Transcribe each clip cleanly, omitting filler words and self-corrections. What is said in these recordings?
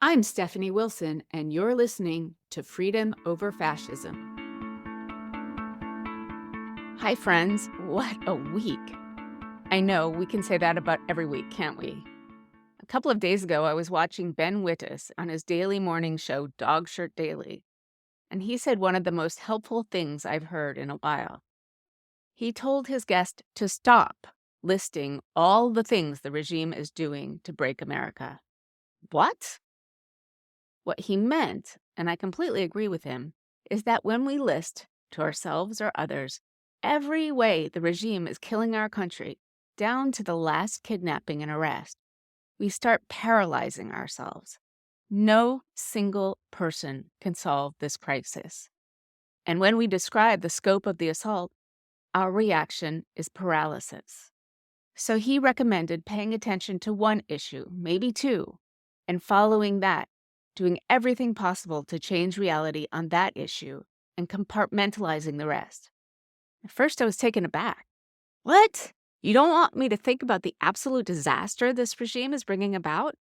I'm Stephanie Wilson, and you're listening to Freedom Over Fascism. Hi, friends. What a week. I know we can say that about every week, can't we? A couple of days ago, I was watching Ben Wittis on his daily morning show, Dog Shirt Daily, and he said one of the most helpful things I've heard in a while. He told his guest to stop listing all the things the regime is doing to break America. What? What he meant, and I completely agree with him, is that when we list, to ourselves or others, every way the regime is killing our country, down to the last kidnapping and arrest, we start paralyzing ourselves. No single person can solve this crisis. And when we describe the scope of the assault, our reaction is paralysis. So he recommended paying attention to one issue, maybe two, and following that, doing everything possible to change reality on that issue and compartmentalizing the rest. At first, I was taken aback. What? You don't want me to think about the absolute disaster this regime is bringing about?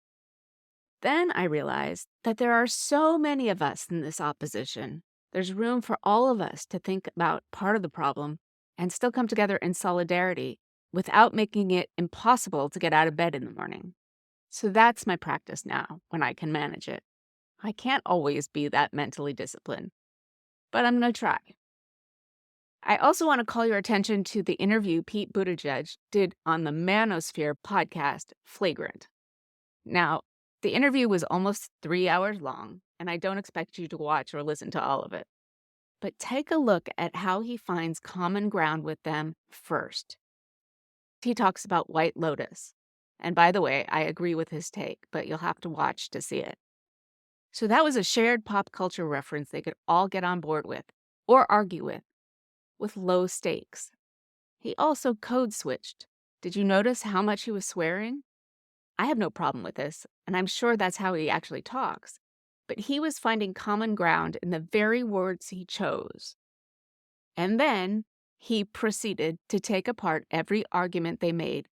Then I realized that there are so many of us in this opposition. There's room for all of us to think about part of the problem and still come together in solidarity without making it impossible to get out of bed in the morning. So that's my practice now when I can manage it. I can't always be that mentally disciplined, but I'm going to try. I also want to call your attention to the interview Pete Buttigieg did on the Manosphere podcast, Flagrant. Now, the interview was almost 3 hours long, and I don't expect you to watch or listen to all of it. But take a look at how he finds common ground with them first. He talks about White Lotus. And by the way, I agree with his take, but you'll have to watch to see it. So that was a shared pop culture reference they could all get on board with, or argue with low stakes. He also code switched. Did you notice how much he was swearing? I have no problem with this, and I'm sure that's how he actually talks. But he was finding common ground in the very words he chose. And then he proceeded to take apart every argument they made,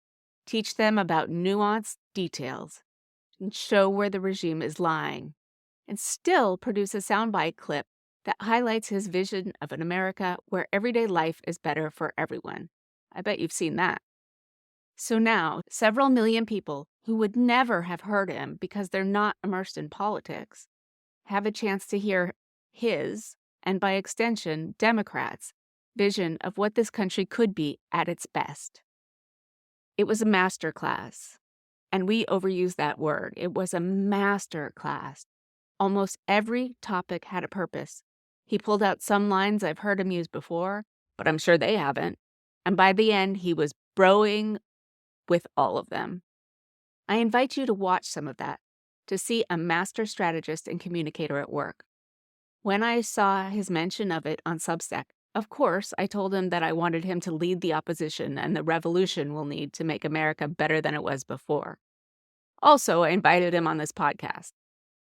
teach them about nuanced details, and show where the regime is lying, and still produce a soundbite clip that highlights his vision of an America where everyday life is better for everyone. I bet you've seen that. So now, several million people who would never have heard him because they're not immersed in politics have a chance to hear his, and by extension, Democrats' vision of what this country could be at its best. It was a master class, and we overuse that word. It was a master class. Almost every topic had a purpose. He pulled out some lines I've heard him use before, but I'm sure they haven't. And by the end, he was broing with all of them. I invite you to watch some of that, to see a master strategist and communicator at work. When I saw his mention of it on Substack, of course, I told him that I wanted him to lead the opposition and the revolution we'll need to make America better than it was before. Also, I invited him on this podcast.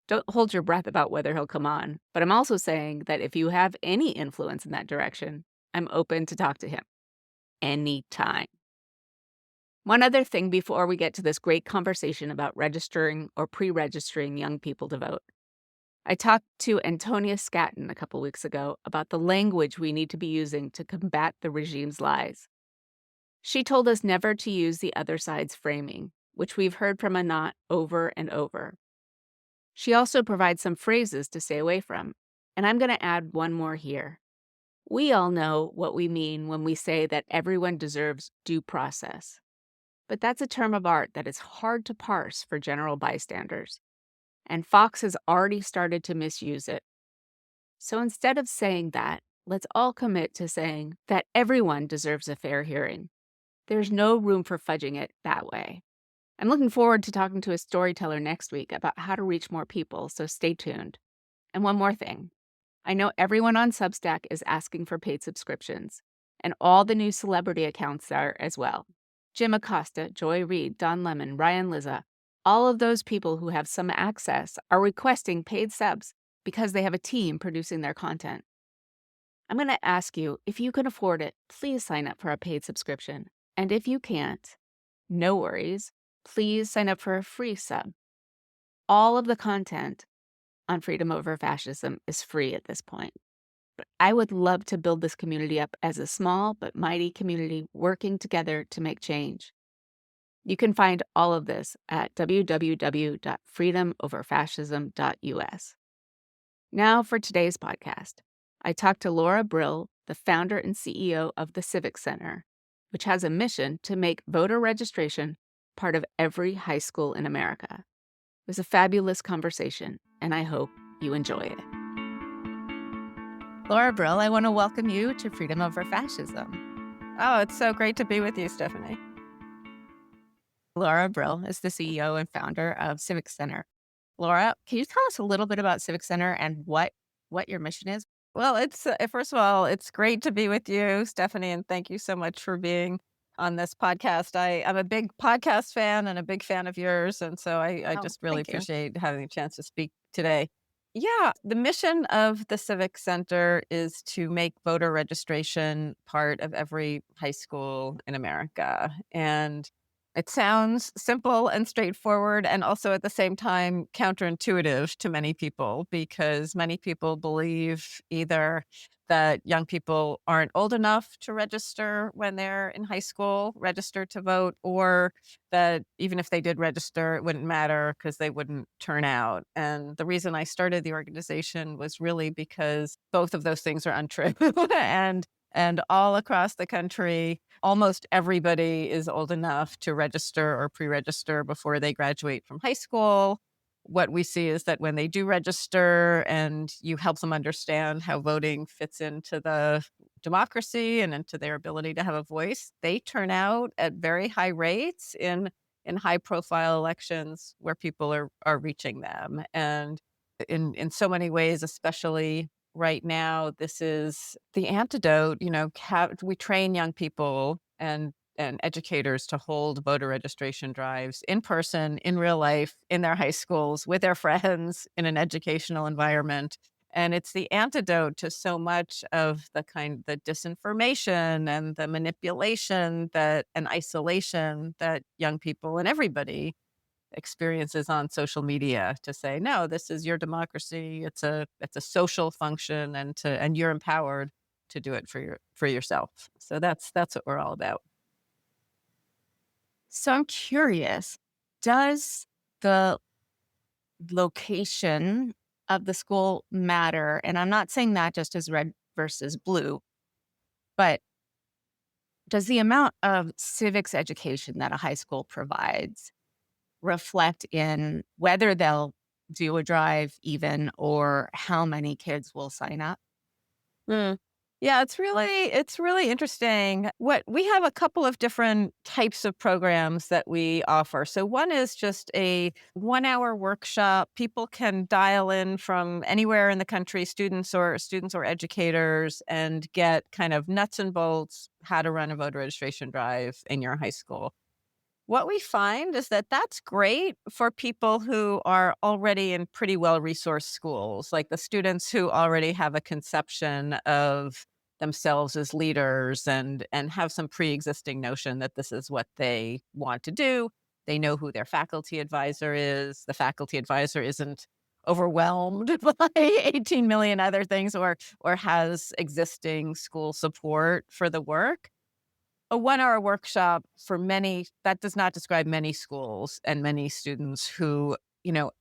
Don't hold your breath about whether he'll come on, but I'm also saying that if you have any influence in that direction, I'm open to talk to him. Anytime. One other thing before we get to this great conversation about registering or pre-registering young people to vote. I talked to Antonia Scatton a couple weeks ago about the language we need to be using to combat the regime's lies. She told us never to use the other side's framing, which we've heard from Anat over and over. She also provides some phrases to stay away from, and I'm going to add one more here. We all know what we mean when we say that everyone deserves due process. But that's a term of art that is hard to parse for general bystanders, and Fox has already started to misuse it. So instead of saying that, let's all commit to saying that everyone deserves a fair hearing. There's no room for fudging it that way. I'm looking forward to talking to a storyteller next week about how to reach more people, so stay tuned. And one more thing. I know everyone on Substack is asking for paid subscriptions, and all the new celebrity accounts are as well. Jim Acosta, Joy Reid, Don Lemon, Ryan Lizza, all of those people who have some access are requesting paid subs because they have a team producing their content. I'm going to ask you, if you can afford it, please sign up for a paid subscription. And if you can't, no worries. Please sign up for a free sub. All of the content on freedom over fascism is free at this point. But I would love to build this community up as a small but mighty community working together to make change. You can find all of this at www.freedomoverfascism.us. Now for today's podcast. I talked to Laura Brill, the founder and CEO of the Civics Center, which has a mission to make voter registration part of every high school in America. It was a fabulous conversation, and I hope you enjoy it. Laura Brill, I want to welcome you to Freedom Over Fascism. Oh, it's so great to be with you, Stephanie. Laura Brill is the CEO and founder of Civics Center. Laura, can you tell us a little bit about Civics Center and what your mission is? Well, it's first of all, it's great to be with you, Stephanie, and thank you so much for being on this podcast. I'm a big podcast fan and a big fan of yours, and so I Oh, just really thank you. appreciate having a chance to speak today. Yeah, the mission of the Civic Center is to make voter registration part of every high school in America. And it sounds simple and straightforward, and also at the same time counterintuitive to many people, because many people believe either that young people aren't old enough to register when they're in high school, register to vote, or that even if they did register, it wouldn't matter because they wouldn't turn out. And the reason I started the organization was really because both of those things are untrue. and all across the country, almost everybody is old enough to register or pre-register before they graduate from high school. What we see is that when they do register and you help them understand how voting fits into the democracy and into their ability to have a voice, they turn out at very high rates in high profile elections where people are reaching them. And in so many ways, especially right now, this is the antidote. We train young people and educators to hold voter registration drives in person, in real life, in their high schools, with their friends, in an educational environment. And it's the antidote to so much of the disinformation and the manipulation and isolation that young people and everybody experiences on social media, to say, no, this is your democracy. It's a social function, and you're empowered to do it for yourself. So that's what we're all about. So I'm curious, does the location of the school matter? And I'm not saying that just as red versus blue, but does the amount of civics education that a high school provides reflect in whether they'll do a drive even or how many kids will sign up? Mm. Yeah, it's really interesting. What we have a couple of different types of programs that we offer. So one is just a 1 hour workshop. People can dial in from anywhere in the country, students or educators, and get kind of nuts and bolts how to run a voter registration drive in your high school. What we find is that that's great for people who are already in pretty well-resourced schools, like the students who already have a conception of themselves as leaders and have some pre-existing notion that this is what they want to do. They know who their faculty advisor is. The faculty advisor isn't overwhelmed by 18 million other things, or has existing school support for the work. A 1 hour workshop for many, that does not describe many schools and many students who,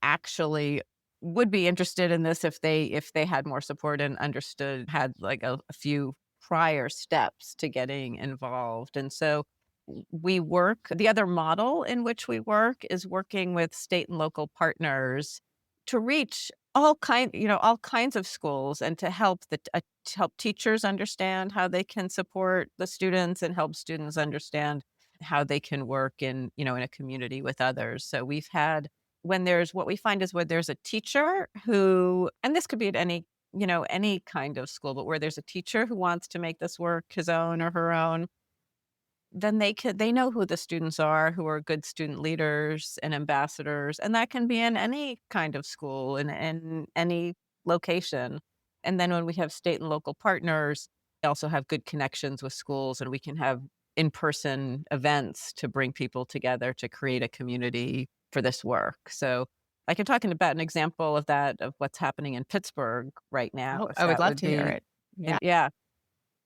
actually would be interested in this if they had more support and understood, had like a few prior steps to getting involved. And so the other model in which we work is working with state and local partners to reach all kinds of schools, and to help teachers understand how they can support the students, and help students understand how they can work in a community with others. So what we find is, where there's a teacher who, and this could be at any kind of school, but where there's a teacher who wants to make this work his own or her own, then they know who the students are who are good student leaders and ambassadors, and that can be in any kind of school, in any location. And then when we have state and local partners, they also have good connections with schools, and we can have in-person events to bring people together to create a community for this work. So I can talk about an example of that, of what's happening in Pittsburgh right now, Oh, if I would that love would to hear be it. Yeah. and yeah.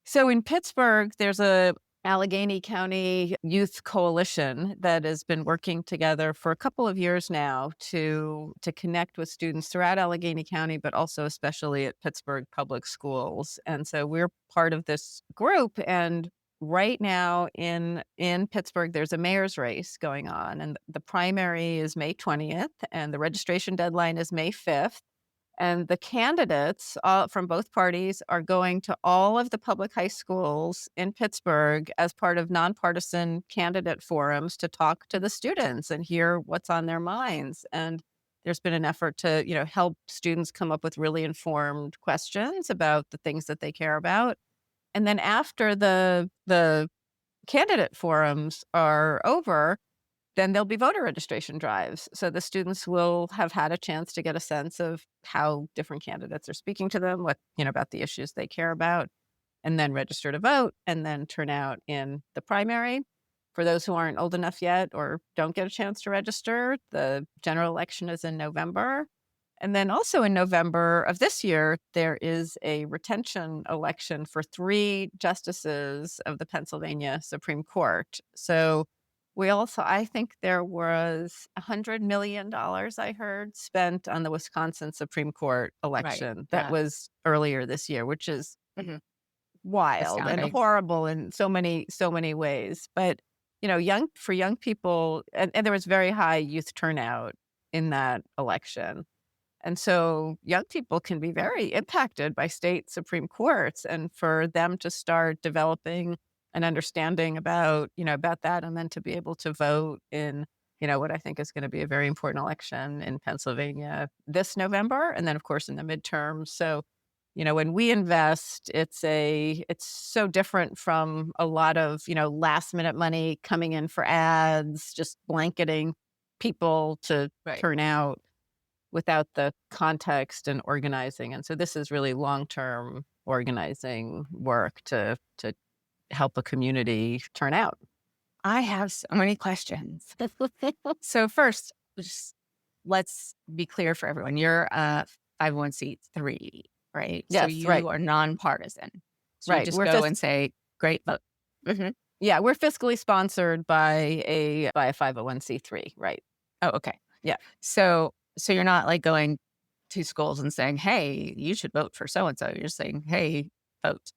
So in Pittsburgh, there's a Allegheny County Youth Coalition that has been working together for a couple of years now to connect with students throughout Allegheny County, but also especially at Pittsburgh Public Schools. And so we're part of this group. And right now in Pittsburgh, there's a mayor's race going on, and the primary is May 20th, and the registration deadline is May 5th. And the candidates from both parties are going to all of the public high schools in Pittsburgh as part of nonpartisan candidate forums to talk to the students and hear what's on their minds. And there's been an effort to, help students come up with really informed questions about the things that they care about. And then after the candidate forums are over, then there'll be voter registration drives. So the students will have had a chance to get a sense of how different candidates are speaking to them, what, about the issues they care about, and then register to vote and then turn out in the primary. For those who aren't old enough yet or don't get a chance to register, the general election is in November. And then also in November of this year, there is a retention election for 3 justices of the Pennsylvania Supreme Court. So I think there was $100 million I heard spent on the Wisconsin Supreme Court Right. election that Yeah. was earlier this year, which is Mhm. wild and Astounding. horrible in so many ways. But, young people, and there was very high youth turnout in that election. And so young people can be very impacted by state Supreme Courts, and for them to start developing an understanding about that, and then to be able to vote in, what I think is going to be a very important election in Pennsylvania this November, and then of course in the midterms. So, when we invest, it's so different from a lot of, last minute money coming in for ads, just blanketing people to Right. turn out without the context and organizing. And so this is really long-term organizing work to help a community turn out. I have so many questions. So first, just let's be clear for everyone. You're a 501(c)(3), right? So Yes, right. you are nonpartisan. So you Right. just go and say, "Great vote." Mhm. Yeah, we're fiscally sponsored by a 501(c)(3), right. Oh, okay. Yeah. So you're not like going to schools and saying, "Hey, you should vote for so and so." You're just saying, "Hey, vote."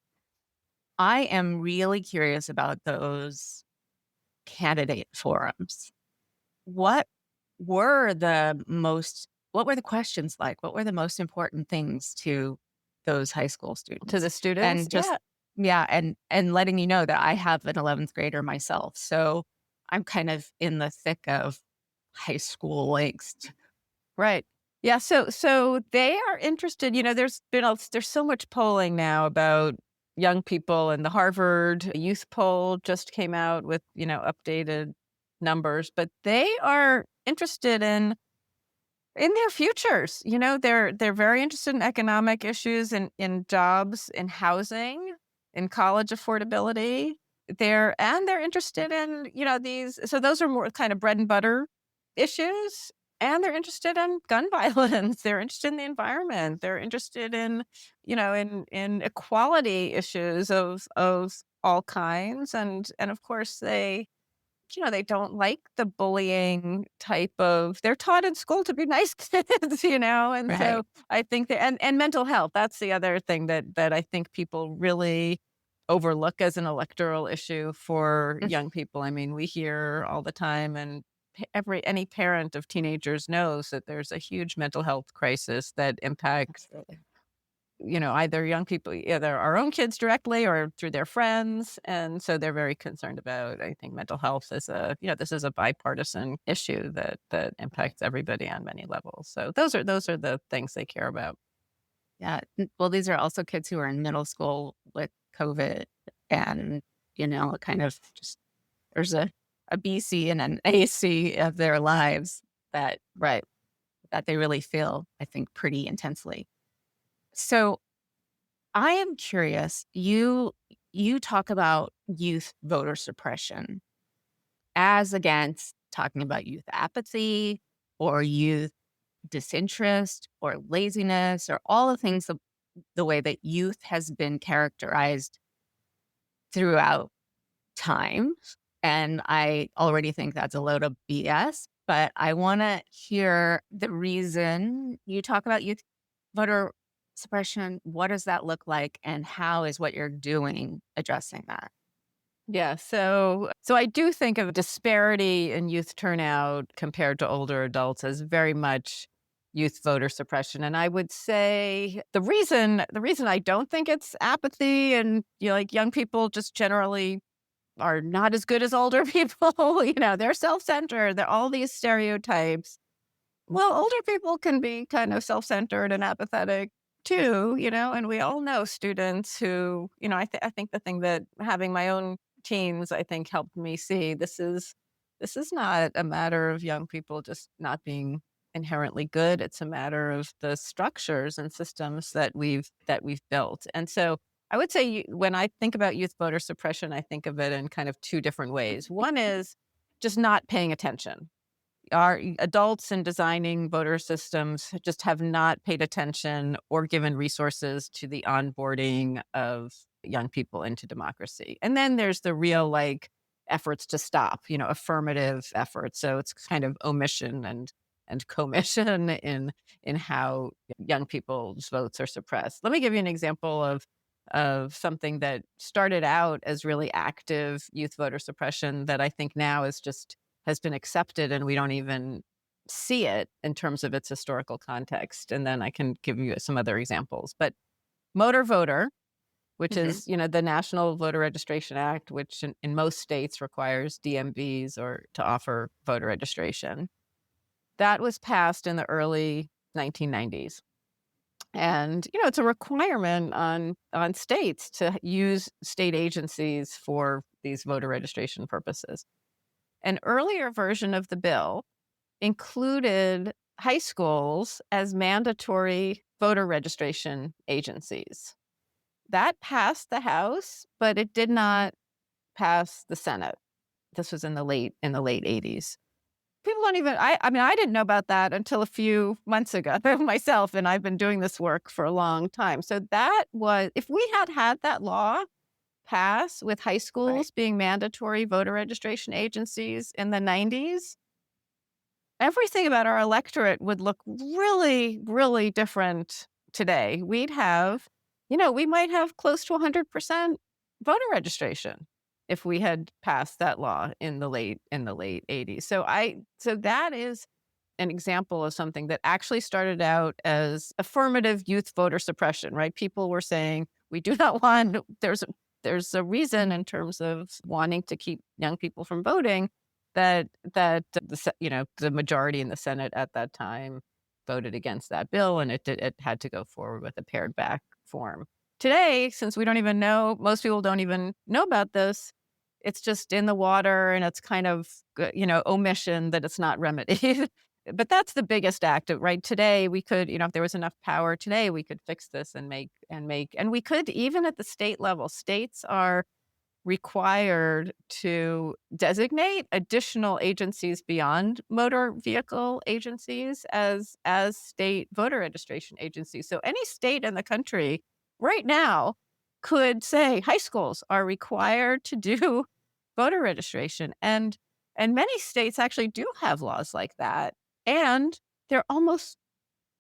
I am really curious about those candidate forums. What what were the questions like? What were the most important things to those high school To students? the students? And just Yeah. yeah, and letting you know that I have an 11th grader myself. So I'm kind of in the thick of high school angst. Right. Yeah, so they are interested, there's so much polling now about young people, and the Harvard youth poll just came out with, updated numbers, but they are interested in their futures. They're very interested in economic issues, in jobs, in housing, in college affordability. They're interested in, these, so those are more kind of bread and butter issues. And they're interested in gun violence. They're interested in the environment. They're interested in, in equality issues of all kinds. And of course they don't like the bullying type of, they're taught in school to be nice kids, and so Right. I think that, and mental health, that's the other thing that I think people really overlook as an electoral issue for Mm, young people. I mean, we hear all the time, and any parent of teenagers knows that there's a huge mental health crisis that impacts, absolutely. either young people, either our own kids directly or through their friends. And so they're very concerned about, I think, mental health is this is a bipartisan issue that impacts everybody on many levels. So those are the things they care about. Yeah. Well, these are also kids who are in middle school with COVID and, kind of just there's a BC and an AC of their lives that Right. that they really feel, I think, pretty intensely. So I am curious, you talk about youth voter suppression as against talking about youth apathy or youth disinterest or laziness or all the things the way that youth has been characterized throughout time. And I already think that's a load of BS, but I want to hear the reason you talk about youth voter suppression. What does that look like? And how is what you're doing addressing that? Yeah, so I do think of disparity in youth turnout compared to older adults as very much youth voter suppression. And I would say the reason I don't think it's apathy and like young people just generally are not as good as older people, they're self-centered, they're all these stereotypes. Well, older people can be kind of self-centered and apathetic too, and we all know students who, I think the thing that having my own teens, I think helped me see this is not a matter of young people just not being inherently good. It's a matter of the structures and systems that we've built. And so I would say when I think about youth voter suppression, I think of it in kind of two different ways. One is just not paying attention. Our adults in designing voter systems just have not paid attention or given resources to the onboarding of young people into democracy. And then there's the real efforts to stop, affirmative efforts. So it's kind of omission and commission in how young people's votes are suppressed. Let me give you an example of something that started out as really active youth voter suppression that I think now is just has been accepted and we don't even see it in terms of its historical context. And then I can give you some other examples. But Motor Voter, which Hmm. is, the National Voter Registration Act, which in most states requires DMVs or to offer voter registration. That was passed in the early 1990s. And, it's a requirement on states to use state agencies for these voter registration purposes. An earlier version of the bill included high schools as mandatory voter registration agencies. That passed the House, but it did not pass the Senate. This was in the late 80s. People don't even I mean, I didn't know about that until a few months ago myself, and I've been doing this work for a long time. So that was if we had had that law pass with high Right. schools being mandatory voter registration agencies in the 90s, everything about our electorate would look really, really different today. We might have close to 100% voter registration if we had passed that law in the late 80s. So that is an example of something that actually started out as affirmative youth voter suppression, right? People were saying, we do not want there's a reason in terms of wanting to keep young people from voting that the majority in the Senate at that time voted against that bill, and it had to go forward with a pared back form. Today, since we don't even know, most people don't even know about this. It's just in the water, and it's kind of omission that it's not remedied. But that's the biggest act, right? Today we could, if there was enough power today, we could fix this and we could even at the state level. States are required to designate additional agencies beyond motor vehicle agencies as state voter registration agencies. So any state in the country right now could say high schools are required to do voter registration. And many states actually do have laws like that. And they're almost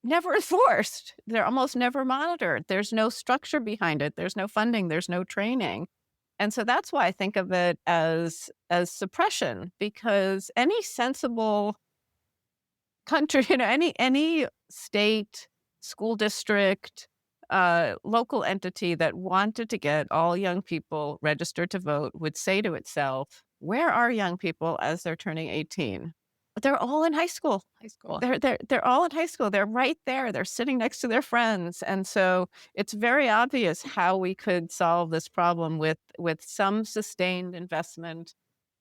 never enforced. They're almost never monitored. There's no structure behind it. There's no funding. There's no training. And so that's why I think of it as suppression, because any sensible country, any state, school district, local entity that wanted to get all young people registered to vote would say to itself, where are young people as they're turning 18? They're all in high school. High school. They're all in high school. They're right there. They're sitting next to their friends. And so it's very obvious how we could solve this problem with some sustained investment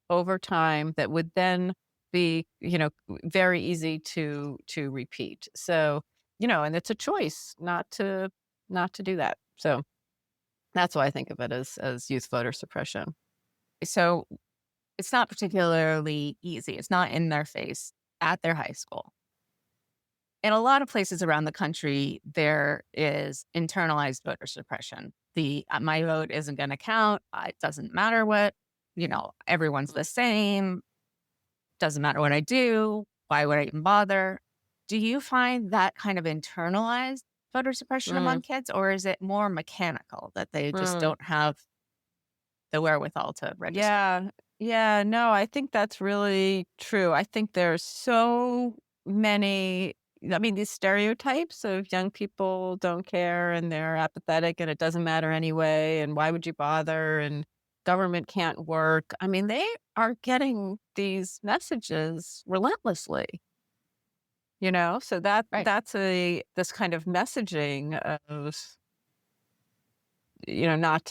over time that would then be, very easy to repeat. So, and it's a choice not to do that. So that's why I think of it as youth voter suppression. So it's not particularly easy. It's not in their face at their high school. in a lot of places around the country, there is internalized voter suppression. My vote isn't going to count. It doesn't matter what, everyone's the same. Doesn't matter what I do. Why would I even bother? Do you find that kind of internalized voter suppression Mm, among kids, or is it more mechanical that they just mm. don't have the wherewithal to register? Yeah. Yeah. No, I think that's really true. I think there's so many, I mean, these stereotypes of young people don't care and they're apathetic and it doesn't matter anyway. And why would you bother? And government can't work. I mean, they are getting these messages relentlessly, so Right, that's this kind of messaging of not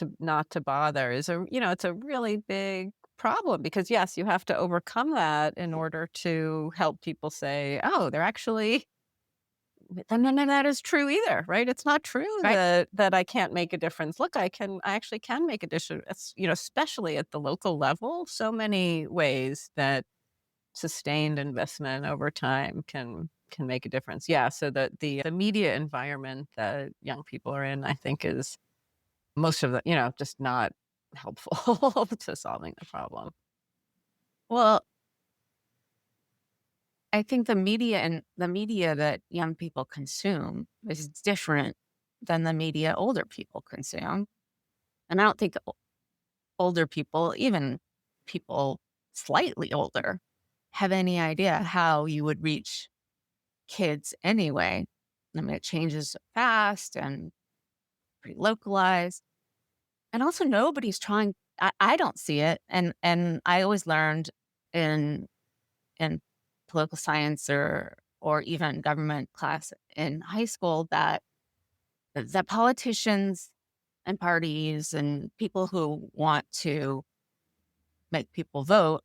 to bother is it's a really big problem because yes, you have to overcome that in order to help people say, oh, they're actually none of that is true either, right? It's not true right. that I can't make a difference. Look, I actually can make a difference, especially at the local level. So many ways that sustained investment over time can make a difference. Yeah, so the media environment that young people are in, I think, is most of the just not helpful to solving the problem. Well, I think the media that young people consume is different than the media older people consume. And I don't think older people, even people slightly older, have any idea how you would reach kids anyway. I mean, it changes so fast and pretty localized. And also nobody's trying I don't see it. And I always learned in in political science or even government class in high school that politicians and parties and people who want to make people vote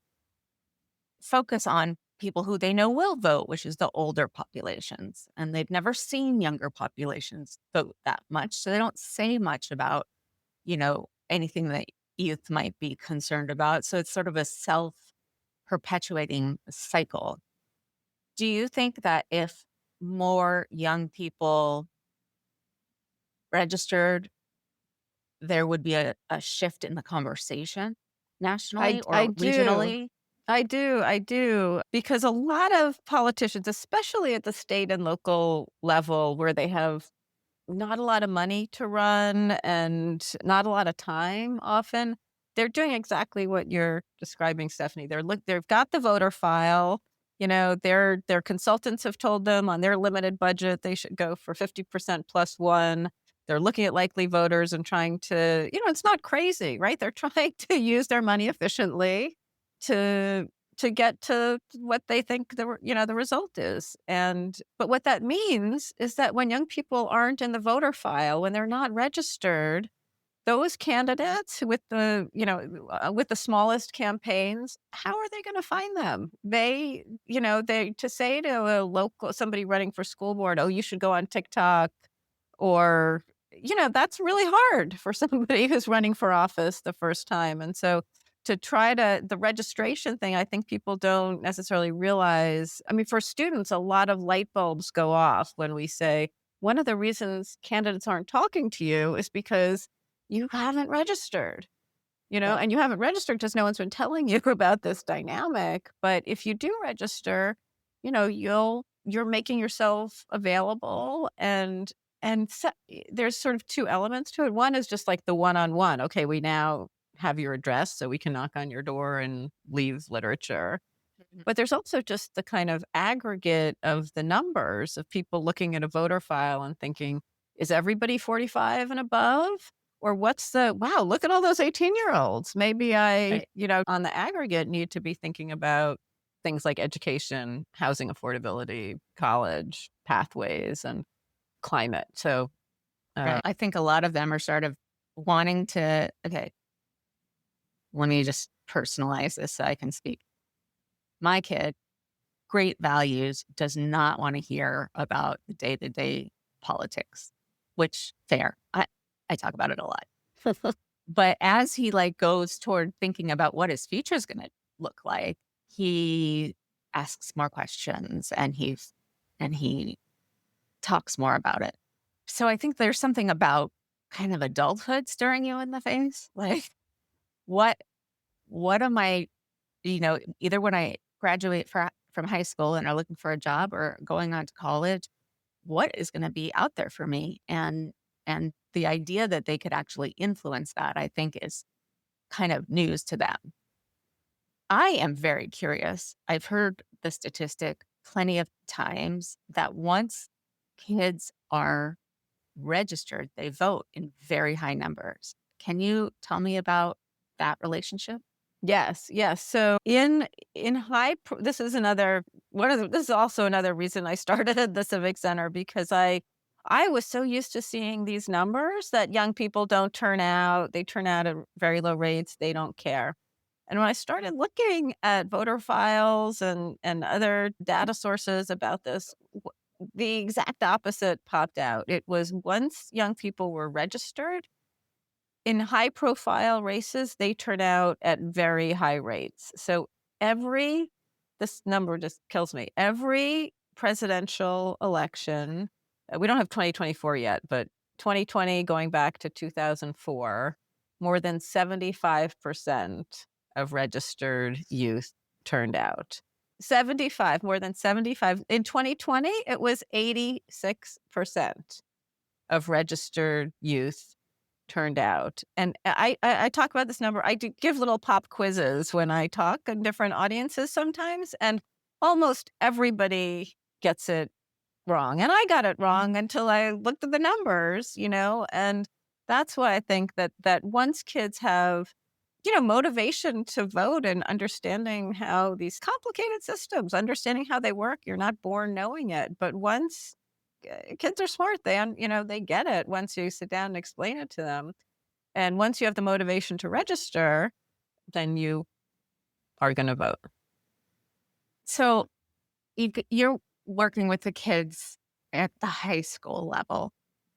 focus on people who they know will vote, which is the older populations. And they've never seen younger populations vote that much. So they don't say much about, anything that youth might be concerned about. So it's sort of a self perpetuating cycle. Do you think that if more young people registered, there would be a shift in the conversation nationally I or do. regionally? I do, because a lot of politicians, especially at the state and local level where they have not a lot of money to run and not a lot of time often, they're doing exactly what you're describing, Stephanie. They've got the voter file, their consultants have told them on their limited budget they should go for 50% plus one. They're looking at likely voters and trying to, it's not crazy, right? They're trying to use their money efficiently to get to what they think the result is. And but what that means is that when young people aren't in the voter file, when they're not registered, those candidates with the smallest campaigns, how are they going to find them? They to say to a local somebody running for school board, oh, you should go on TikTok, or that's really hard for somebody who's running for office the first time. And so to try to the registration thing, I think people don't necessarily realize. I mean, for students, a lot of light bulbs go off when we say one of the reasons candidates aren't talking to you is because you haven't registered. Yeah. And you haven't registered because no one's been telling you about this dynamic. But if you do register, you're making yourself available, there's sort of two elements to it. One is just like the one-on-one. Okay, we now have your address, so we can knock on your door and leave literature. Mhm. But there's also just the kind of aggregate of the numbers of people looking at a voter file and thinking, is everybody 45 and above? Or what's wow, look at all those 18-year-olds. Maybe I, Right. on the aggregate, need to be thinking about things like education, housing affordability, college pathways, and climate. So, Right. I think a lot of them are sort of wanting to, okay, let me just personalize this so I can speak. My kid, great values, does not want to hear about the day to day politics, which fair. I talk about it a lot. But as he like goes toward thinking about what his future is going to look like, he asks more questions and he talks more about it. So I think there's something about kind of adulthood staring you in the face. Like, what what am I, either when I graduate from high school and are looking for a job or going on to college, what is going to be out there for me? And the idea that they could actually influence that, I think, is kind of news to them. I am very curious. I've heard the statistic plenty of times that once kids are registered, they vote in very high numbers. Can you tell me about that relationship? Yes, yes. So this is another this is also another reason I started at the Civic Center, because I was so used to seeing these numbers that young people don't turn out, they turn out at very low rates, they don't care. And when I started looking at voter files and other data sources about this, the exact opposite popped out. It was once young people were registered, in high profile races, they turn out at very high rates. So every this number just kills me. Every presidential election, we don't have 2024 yet, but 2020 going back to 2004, more than 75% of registered youth turned out. 75, more than 75. In 2020, it was 86% of registered youth turned out. And I talk about this number. I do give little pop quizzes when I talk in different audiences sometimes, and almost everybody gets it wrong. And I got it wrong until I looked at the numbers, and that's why I think that once kids have motivation to vote and understanding how these complicated systems, understanding how they work, you're not born knowing it. But once kids are smart, they get it once you sit down and explain it to them. And once you have the motivation to register, then you are going to vote. So you're working with the kids at the high school level.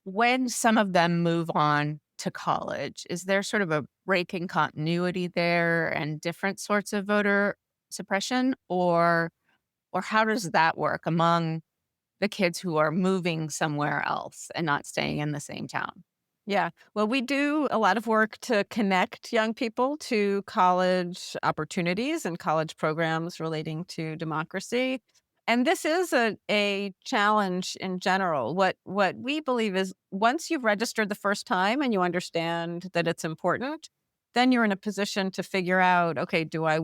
When some of them move on to college, is there sort of a break in continuity there and different sorts of voter suppression, or how does that work among the kids who are moving somewhere else and not staying in the same town? Yeah. Well, we do a lot of work to connect young people to college opportunities and college programs relating to democracy. And this is a challenge in general. What we believe is once you've registered the first time and you understand that it's important, then you're in a position to figure out, okay, do I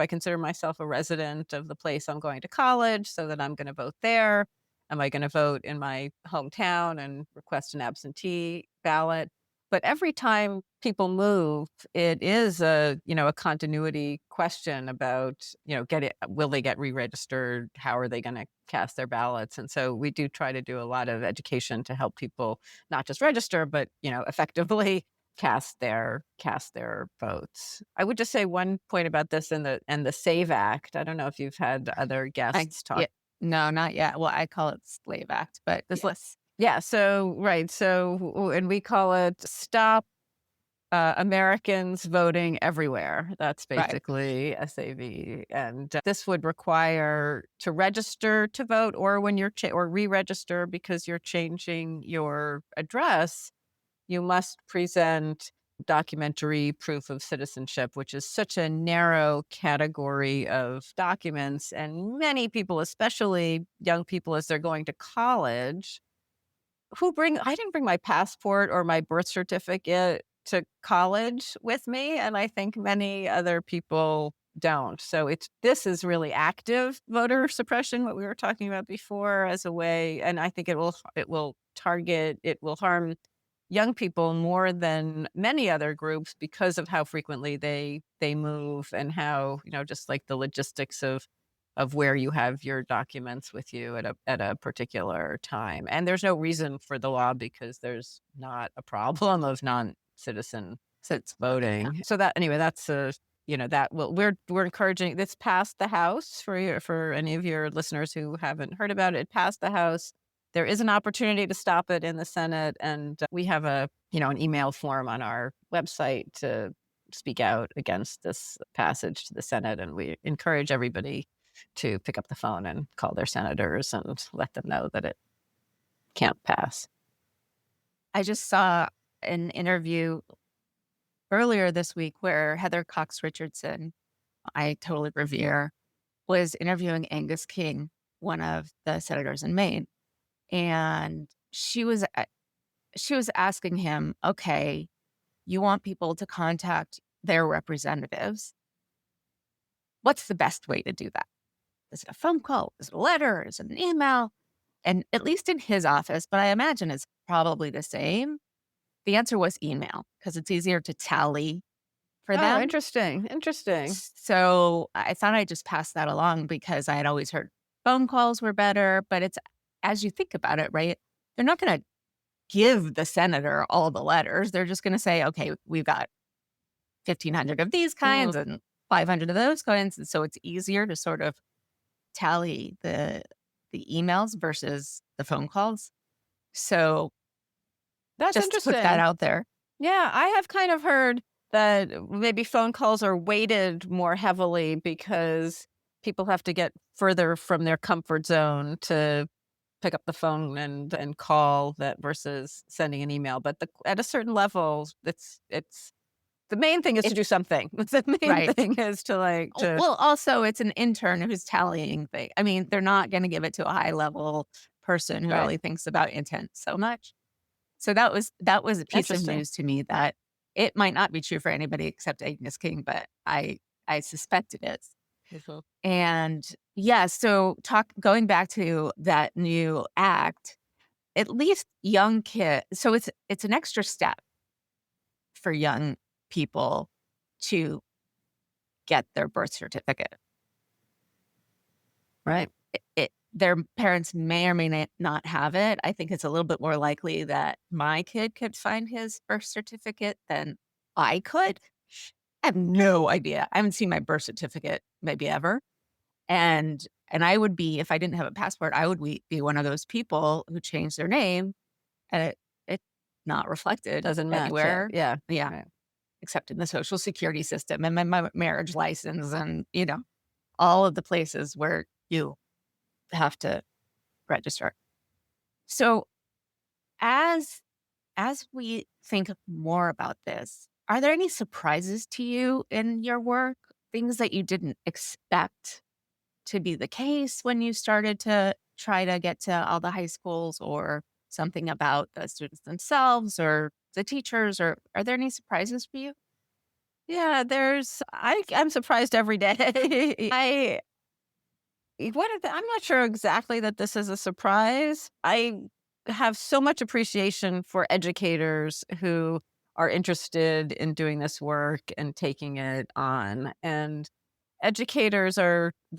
consider myself a resident of the place I'm going to college so that I'm going to vote there? Am I going to vote in my hometown and request an absentee ballot? But every time people move, it is a continuity question about, will they get re-registered? How are they going to cast their ballots? And so we do try to do a lot of education to help people not just register, but, effectively cast their votes. I would just say one point about this and the SAVE Act. I don't know if you've had other I guests talk. yeah, no, not yet. Well, I call it Slave Act, but this Yeah. list. Yeah. So, right. So, and we call it Stop Americans Voting Everywhere. That's Right. basically SAV. And this would require to register to vote, or when or re register because you're changing your address, you must present documentary proof of citizenship, which is such a narrow category of documents. And many people, especially young people as they're going to college, I didn't bring my passport or my birth certificate to college with me. And I think many other people don't. So this is really active voter suppression, what we were talking about before, as a way. And I think it will harm young people more than many other groups because of how frequently they move, and how, just like the logistics of where you have your documents with you at a particular time. And there's no reason for the law because there's not a problem of non-citizen Yeah. voting. So that anyway, that's that we're encouraging. This passed the House for any of your listeners who haven't heard about it. It passed the House. There is an opportunity to stop it in the Senate, and we have an email form on our website to speak out against this passage to the Senate, and we encourage everybody to pick up the phone and call their senators and let them know that it can't pass. I just saw an interview earlier this week where Heather Cox Richardson, I totally revere, was interviewing Angus King, one of the senators in Maine. And she was asking him, okay, you want people to contact their representatives. What's the best way to do that? Is it a phone call? Is it a letter? Is it an email? And at least in his office, but I imagine it's probably the same. The answer was email because it's easier to tally for Oh, them. interesting. Interesting. So I thought I'd just pass that along because I had always heard phone calls were better, but it's as you think about it, right? They're not going to give the senator all the letters. They're just going to say, okay, we've got 1,500 of these Mm, kinds and 500 of those kinds. And so it's easier to sort of tally the emails versus the phone calls. So that's just to put that interesting. out there. Yeah, I have kind of heard that maybe phone calls are weighted more heavily because people have to get further from their comfort zone to pick up the phone and call that versus sending an email. But at a certain level, it's the main thing is to It's do something. The main right. thing is to like to Well, also, it's an intern who's tallying things. I mean, they're not gonna give it to a high level person who right. really thinks about intent so much. So that was a piece of Interesting. news to me that it might not be true for anybody except Agnes King, but I suspect it is. Mhm. And yeah, so talk going back to that new act, at least young kid so it's an extra step for young people to get their birth certificate. Right. Their parents may or may not have it. I think it's a little bit more likely that my kid could find his birth certificate than I could. I have no idea. I haven't seen my birth certificate maybe ever. And I would be if I didn't have a passport, I would be one of those people who changed their name and it's not reflected Doesn't match it. anywhere. Yeah. Yeah, Right. except in the social security system and my marriage license and, all of the places where you have to register. So as as we think more about this, are there any surprises to you in your work? Things that you didn't expect to be the case when you started to try to get to all the high schools or something about the students themselves or the teachers or are there any surprises for you? Yeah, I'm surprised every day. I I'm not sure exactly that this is a surprise. I have so much appreciation for educators who are interested in doing this work and taking it on. And educators are in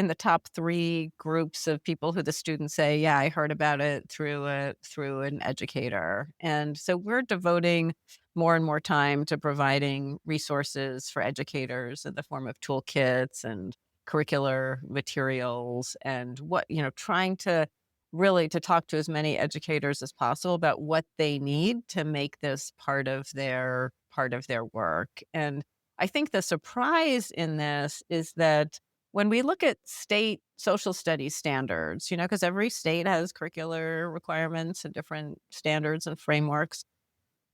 the top 3 groups of people who the students say, "Yeah, I heard about it through an educator." And so we're devoting more and more time to providing resources for educators in the form of toolkits and curricular materials and trying to really to talk to as many educators as possible about what they need to make this part of their work. And I think the surprise in this is that when we look at state social studies standards, because every state has curricular requirements and different standards and frameworks,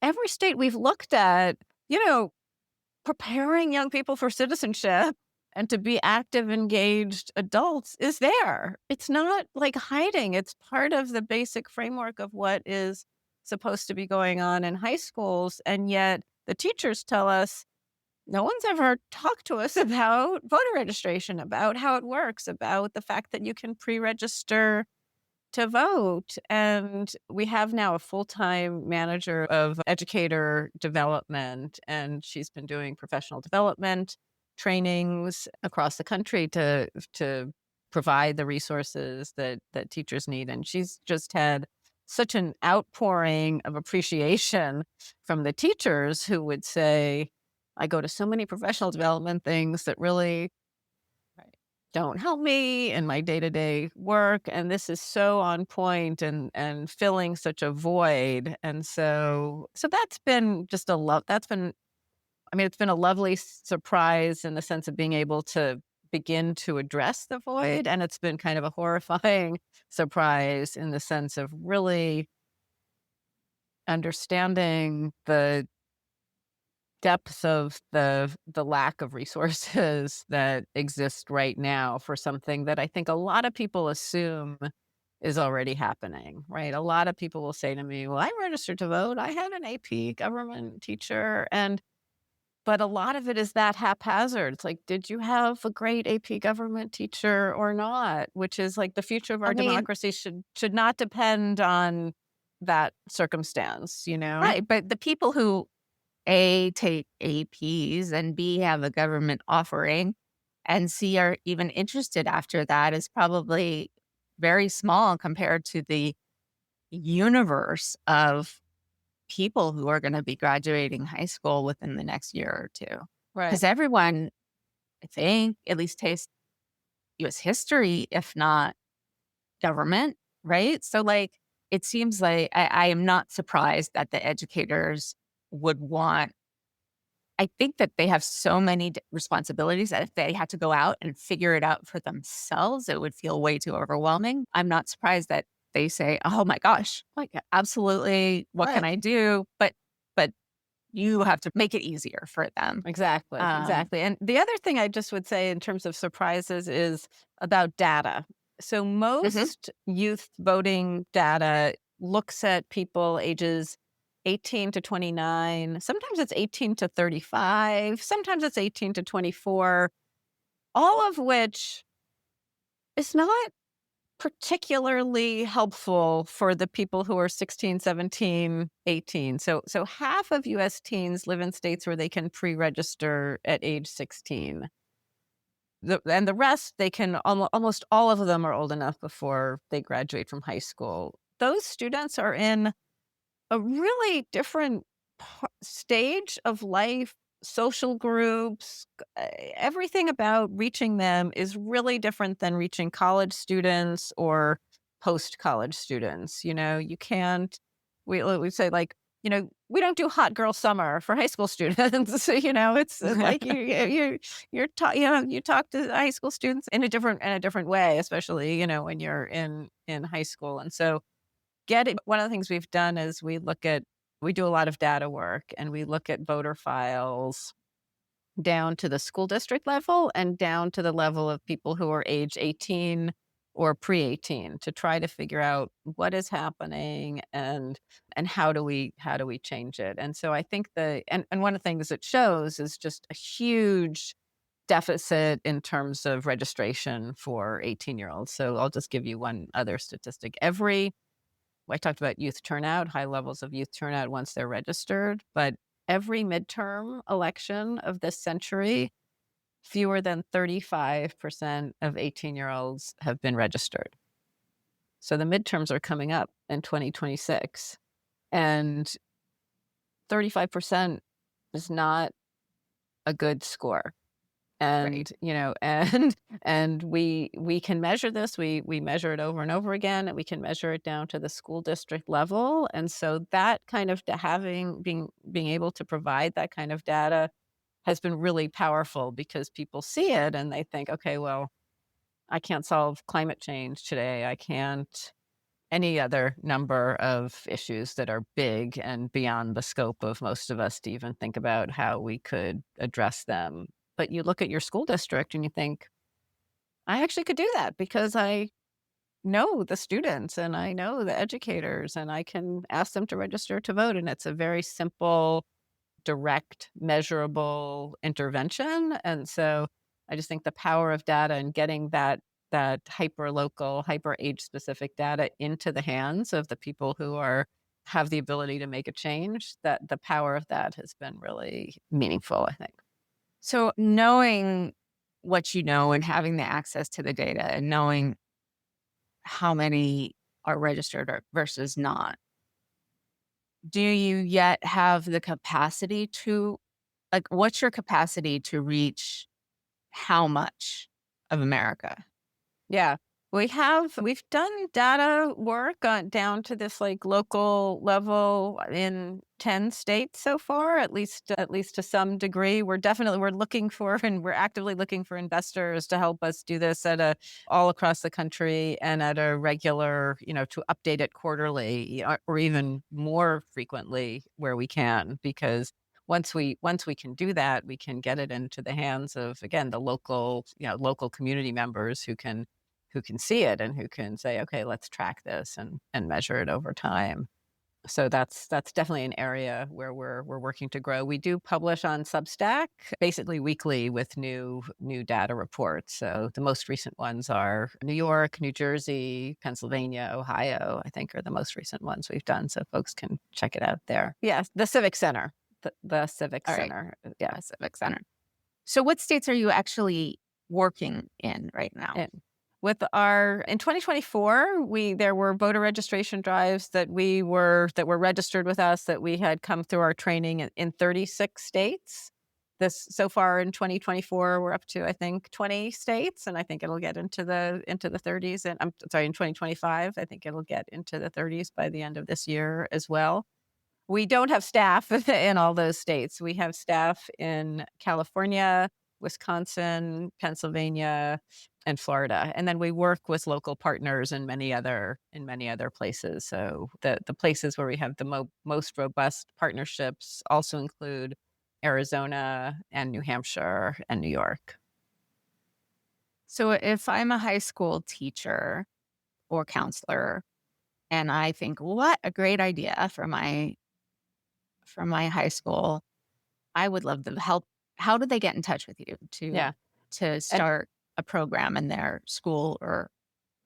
every state we've looked at, you know, preparing young people for citizenship and to be active, engaged adults is there. It's not like hiding. It's part of the basic framework of what is supposed to be going on in high schools. And yet the teachers tell us no one's ever talked to us about voter registration, about how it works, about the fact that you can pre-register to vote. And we have now a full-time manager of educator development, and she's been doing professional development trainings across the country to provide the resources that teachers need. And she's just had such an outpouring of appreciation from the teachers who would say, I go to so many professional development things that really Right. don't help me in my day-to-day work, and this is so on point and filling such a void. And so that's been just a love that's been I mean, it's been a lovely surprise in the sense of being able to begin to address the void. And it's been kind of a horrifying surprise in the sense of really understanding the depth of the lack of resources that exist right now for something that I think a lot of people assume is already happening, right? A lot of people will say to me, "Well, I registered to vote. I had an AP government teacher." And but a lot of it is that haphazard. It's like, did you have a great AP government teacher or not? Which is like the future of I our mean, democracy should not depend on that circumstance, you know? right, but the people who A, take APs and B, have a government offering and C, are even interested after that is probably very small compared to the universe of people who are gonna be graduating high school within the next year or 2. Right. Because everyone, I think, at least takes US history, if not government, right? So, like, it seems like I am not surprised that the educators would want. I think that they have so many responsibilities that if they had to go out and figure it out for themselves, it would feel way too overwhelming. I'm not surprised that they say, "Oh my gosh, like absolutely, what can Right. I do?" But you have to make it easier for them. Exactly, Um, exactly. And the other thing I just would say in terms of surprises is about data. So mhm. most youth voting data looks at people ages 18 to 29. Sometimes it's 18 to 35. Sometimes it's 18 to 24, all of which is not particularly helpful for the people who are 16, 17, 18. So half of US teens live in states where they can pre-register at age 16. And the rest, they can almost all of them are old enough before they graduate from high school. Those students are in a really different stage of life, social groups, everything about reaching them is really different than reaching college students or post college students. You know, you can't, we say like, we don't do hot girl summer for high school students. So, it's like you talk to high school students in a different way, especially, when you're in high school. And so getting one of the things we've done is we do a lot of data work and we look at voter files down to the school district level and down to the level of people who are age 18 or pre-18 to try to figure out what is happening and how do we change it. And so I think and one of the things it shows is just a huge deficit in terms of registration for 18-year-olds. So I'll just give you one other statistic. I talked about youth turnout, high levels of youth turnout once they're registered, but every midterm election of this century, fewer than 35% of 18-year-olds have been registered. So the midterms are coming up in 2026, and 35% is not a good score. right. And and we can measure this. We measure it over and over again, and we can measure it down to the school district level. And so that kind of being able to provide that kind of data has been really powerful because people see it and they think, okay, well, I can't solve climate change today. I can't any other number of issues that are big and beyond the scope of most of us to even think about how we could address them. But you look at your school district and you think, I actually could do that because I know the students and I know the educators and I can ask them to register to vote. And it's a very simple, direct, measurable intervention. And so I just think the power of data and getting that hyper local, hyper age specific data into the hands of the people who have the ability to make a change, that the power of that has been really meaningful, I think. So knowing what you know and having the access to the data and knowing how many are registered or versus not, do you yet have the capacity to like, what's your capacity to reach how much of America? Yeah. We've done data work on down to this like local level in 10 states so far, at least to some degree. We're looking for and we're actively looking for investors to help us do this at a all across the country and at a regular, to update it quarterly or even more frequently where we can, because once we can do that, we can get it into the hands of, again, the local community members who can see it and who can say, okay, let's track this and measure it over time. So that's definitely an area where we're working to grow. We do publish on Substack basically weekly with new data reports. So the most recent ones are New York, New Jersey, Pennsylvania, Ohio, I think are the most recent ones we've done. So folks can check it out there. Yes, the Civic Center. The Civic All right, Center. Yeah. Civic Center. So what states are you actually working in right now? And with our in 2024, there were voter registration drives that were registered with us that we had come through our training in 36 states. This so far in 2024, we're up to I think 20 states, and I think it'll get into the 30s. And I'm sorry, in 2025, I think it'll get into the 30s by the end of this year as well. We don't have staff in all those states. We have staff in California, Wisconsin, Pennsylvania, and Florida. And then we work with local partners in many other places. So the places where we have the most robust partnerships also include Arizona and New Hampshire and New York. So if I'm a high school teacher or counselor and I think, what a great idea for my high school, I would love the help. How do they get in touch with you Yeah. to And start a program in their school or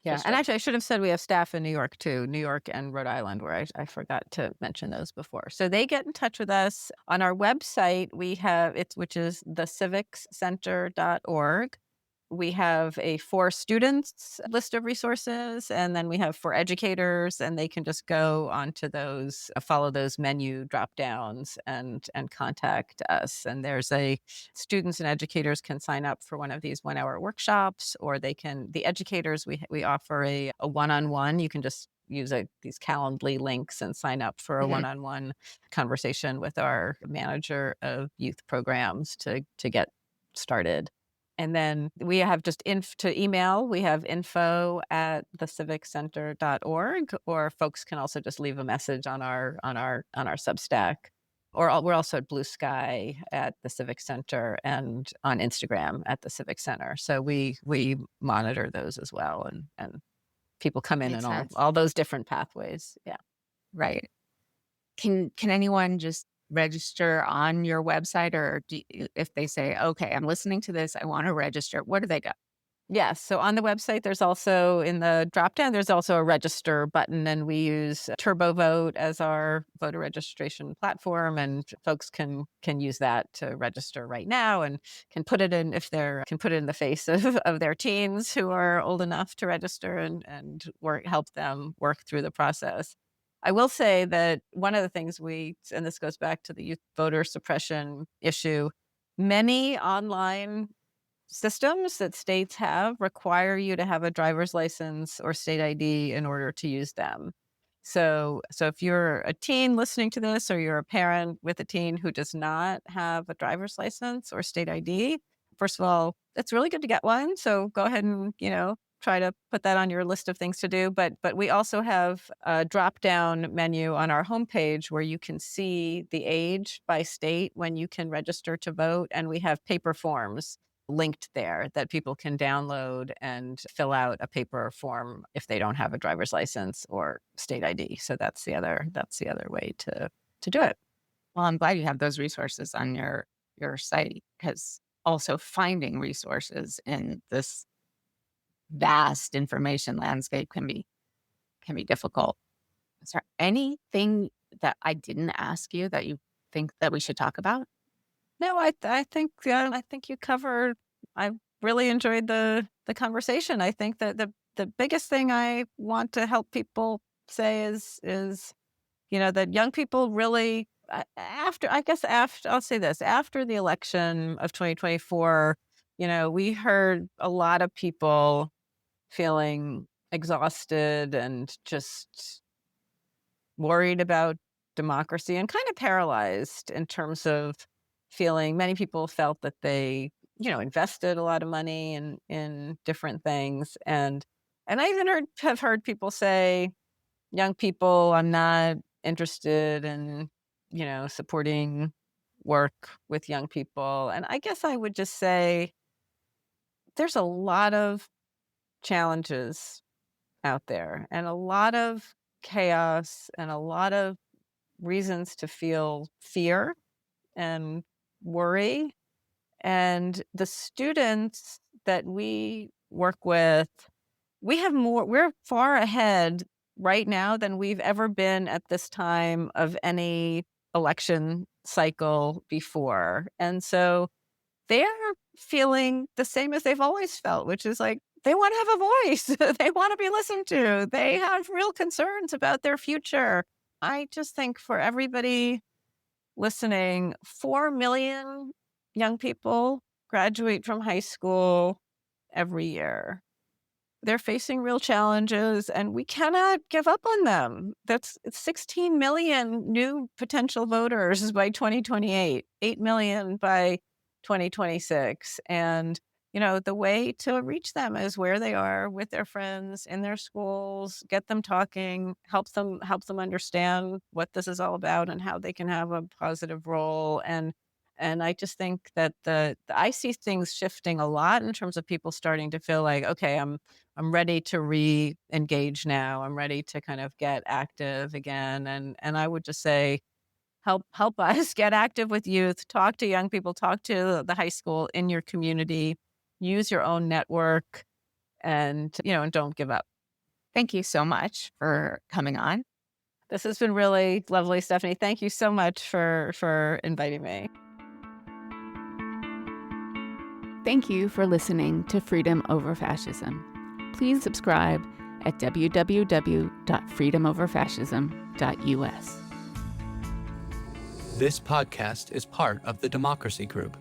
Yeah, and district? actually, I should have said we have staff in New York too, New York and Rhode Island, where I forgot to mention those before. So they get in touch with us on our website. We have it, which is thecivicscenter.org. We have a for students list of resources, and then we have for educators, and they can just go onto those, follow those menu drop downs and contact us. And there's a students and educators can sign up for one of these 1 hour workshops, or the educators, we offer a one-on-one. You can just use these Calendly links and sign up for a Mhm. one-on-one conversation with our manager of youth programs to get started. And then we have just to email, we have info@theciviccenter.org, or folks can also just leave a message on our Substack. We're also at Blue Sky at the Civic Center and on Instagram at the Civic Center. So we monitor those as well, and people come in Makes all sense. all those different pathways. Yeah. Right. Can anyone just register on your website, or if they say, okay, I'm listening to this, I want to register, where do they go? Yes. So on the website, there's also in the drop down, there's also a register button, and we use TurboVote as our voter registration platform, and folks can use that to register right now and can put it in if they're can put it in the face of their teens who are old enough to register and help them work through the process. I will say that one of the things and this goes back to the youth voter suppression issue, many online systems that states have require you to have a driver's license or state ID in order to use them. So if you're a teen listening to this, or you're a parent with a teen who does not have a driver's license or state ID, first of all, it's really good to get one. So go ahead and, try to put that on your list of things to do. But we also have a drop down menu on our homepage where you can see the age by state when you can register to vote. And we have paper forms linked there that people can download and fill out a paper form if they don't have a driver's license or state ID. So that's the other way to do it. Well, I'm glad you have those resources on your site, because also finding resources in this vast information landscape can be difficult. Is there anything that I didn't ask you that you think that we should talk about? No, I think you covered. I really enjoyed the conversation. I think that the biggest thing I want to help people say is that young people really, after I guess after I'll say this, after the election of 2024, we heard a lot of people feeling exhausted and just worried about democracy and kind of paralyzed in terms of feeling many people felt that they, invested a lot of money in different things. And I even have heard people say, young people, I'm not interested in, supporting work with young people. And I guess I would just say there's a lot of challenges out there and a lot of chaos and a lot of reasons to feel fear and worry. And the students that we work with, we're far ahead right now than we've ever been at this time of any election cycle before. And so they're feeling the same as they've always felt, which is like they want to have a voice. They want to be listened to. They have real concerns about their future. I just think for everybody listening, 4 million young people graduate from high school every year. They're facing real challenges and we cannot give up on them. That's 16 million new potential voters by 2028, 8 million by 2026. And, the way to reach them is where they are with their friends in their schools, get them talking, help them understand what this is all about and how they can have a positive role. And I just think that I see things shifting a lot in terms of people starting to feel like, okay, I'm ready to re-engage now. I'm ready to kind of get active again. And I would just say, help us get active with youth, talk to young people, talk to the high school in your community, use your own network, and and don't give up. Thank you so much for coming on. This has been really lovely, Stephanie. Thank you so much for inviting me. Thank you for listening to Freedom Over Fascism. Please subscribe at www.freedomoverfascism.us. This podcast is part of the Democracy Group.